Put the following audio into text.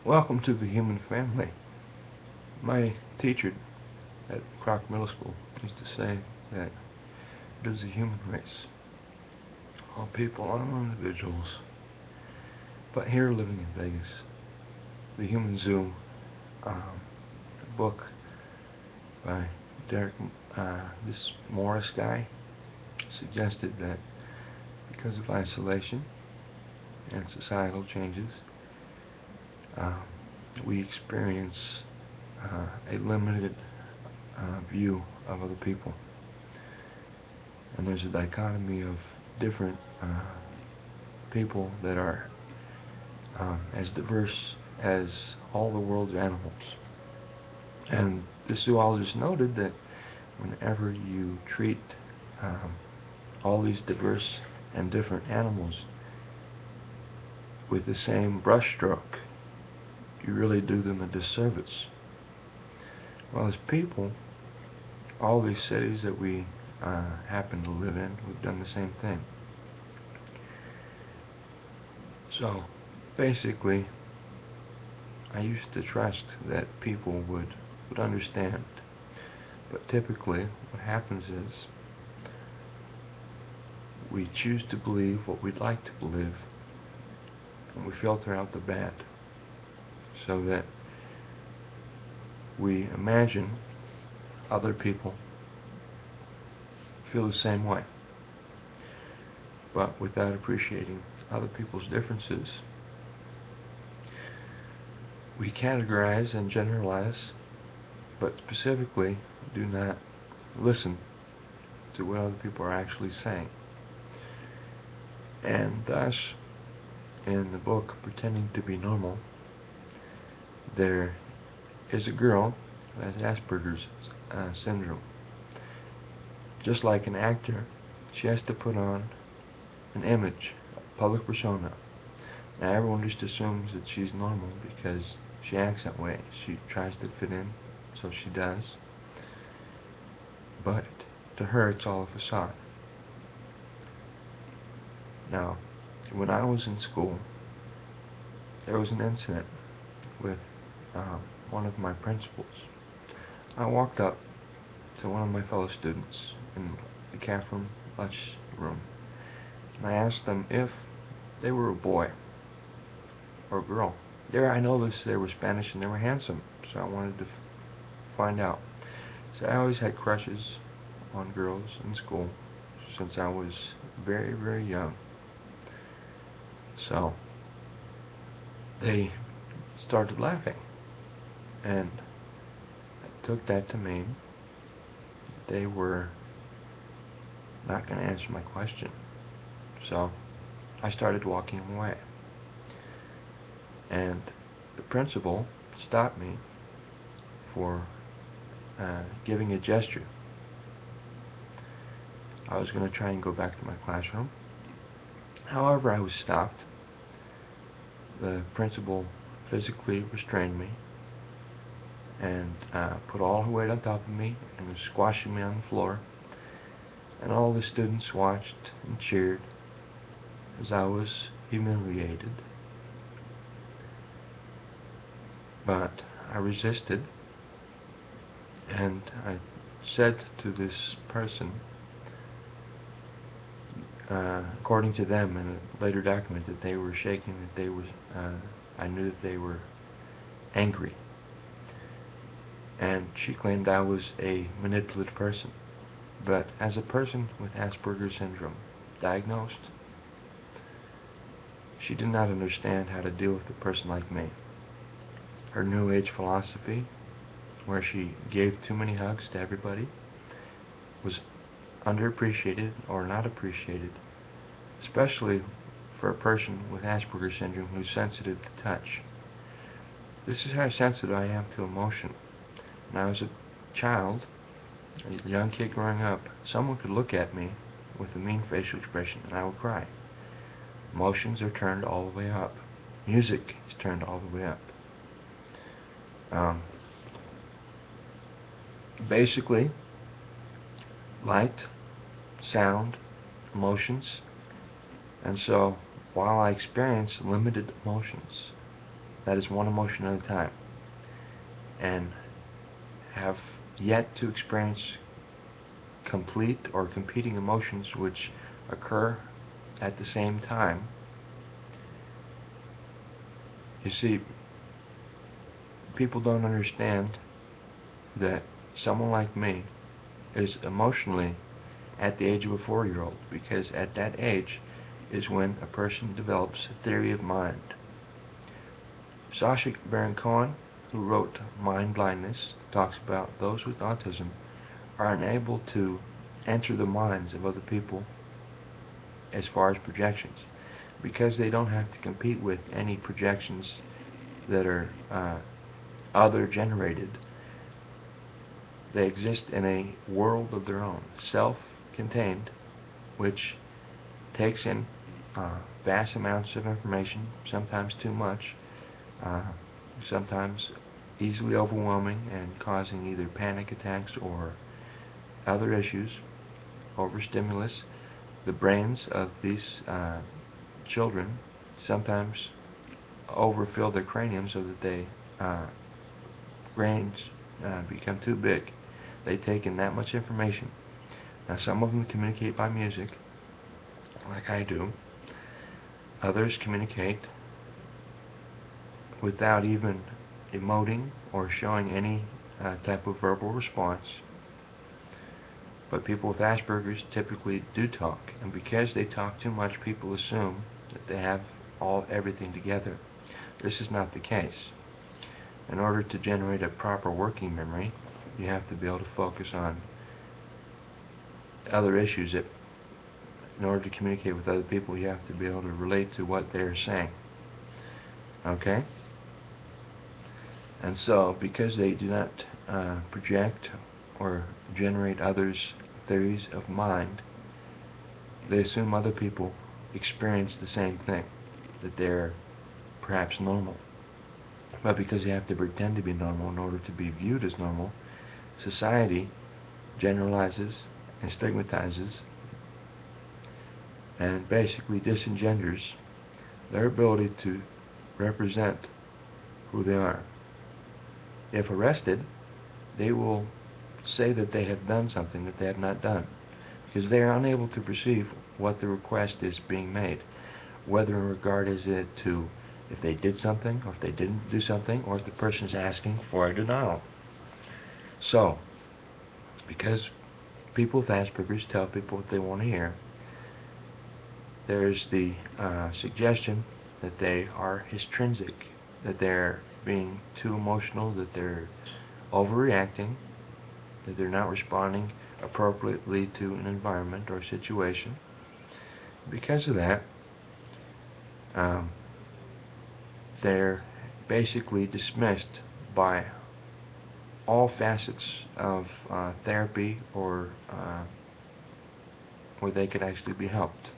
Welcome to the human family. My teacher at Croc Middle School used to say that it is a human race. All people, all individuals. But here living in Vegas, the human zoo, a book by Derek, this Morris guy, suggested that because of isolation and societal changes, uh, we experience a limited view of other people. And there's a dichotomy of different people that are as diverse as all the world's animals. And the zoologist noted that whenever you treat um, all these diverse and different animals with the same brushstroke, you really do them a disservice. Well, as people, all these cities that we happen to live in, we've done the same thing. So, basically, I used to trust that people would understand. But typically, what happens is we choose to believe what we'd like to believe, and we filter out the bad, so that we imagine other people feel the same way. But without appreciating other people's differences, we categorize and generalize, but specifically do not listen to what other people are actually saying. And thus, in the book Pretending to be Normal, there is a girl who has Asperger's syndrome. Just like an actor, she has to put on an image, a public persona. Now everyone just assumes that she's normal because she acts that way. She tries to fit in, so she does. But to her, it's all a facade. Now, when I was in school, there was an incident with one of my principals. I walked up to one of my fellow students in the calf room lunch room, and I asked them if they were a boy or a girl. I noticed they were Spanish and they were handsome, so I wanted to find out. So I always had crushes on girls in school since I was very, very young. So they started laughing, and I took that to mean they were not going to answer my question. So I started walking away, and the principal stopped me for giving a gesture. I was going to try and go back to my classroom. However, I was stopped. The principal physically restrained me and put all her weight on top of me and was squashing me on the floor. And all the students watched and cheered as I was humiliated. But I resisted, and I said to this person, according to them in a later document, that they were shaking, that they were, I knew that they were angry. And she claimed I was a manipulative person. But as a person with Asperger's syndrome diagnosed, she did not understand how to deal with a person like me. Her New Age philosophy, where she gave too many hugs to everybody, was underappreciated or not appreciated, especially for a person with Asperger's syndrome who's sensitive to touch. This is how sensitive I am to emotion. When I was a child, a young kid growing up, someone could look at me with a mean facial expression and I would cry. Emotions are turned all the way up. Music is turned all the way up. Basically, light, sound, emotions, and so while I experience limited emotions, That is one emotion at a time, and have yet to experience complete or competing emotions which occur at the same time. You see, people don't understand that someone like me is emotionally at the age of a 4-year-old, because at that age is when a person develops a theory of mind. Sacha Baron Cohen, who wrote Mind Blindness, talks about those with autism are unable to enter the minds of other people as far as projections, because they don't have to compete with any projections that are other generated. They exist in a world of their own, self-contained, which takes in vast amounts of information, sometimes too much, sometimes easily overwhelming and causing either panic attacks or other issues, overstimulus. The brains of these children sometimes overfill their cranium so that they brains become too big. They take in that much information. Now, some of them communicate by music, like I do. Others communicate without even emoting or showing any type of verbal response. But people with Asperger's typically do talk, and because they talk too much, people assume that they have everything together. This is not the case. In order to generate a proper working memory, you have to be able to focus on other issues. That in order to communicate with other people, you have to be able to relate to what they're saying. Okay? And so, because they do not project or generate others' theories of mind, they assume other people experience the same thing, that they're perhaps normal. But because they have to pretend to be normal in order to be viewed as normal, society generalizes and stigmatizes and basically disengenders their ability to represent who they are. If arrested, they will say that they have done something that they have not done, because they are unable to perceive what the request is being made, whether in regard is it to if they did something, or if they didn't do something, or if the person is asking for a denial. So, because people with Asperger's tell people what they want to hear, there's the suggestion that they are hystrinsic, that they're being too emotional, that they're overreacting, that they're not responding appropriately to an environment or situation. Because of that, they're basically dismissed by all facets of therapy or where they could actually be helped.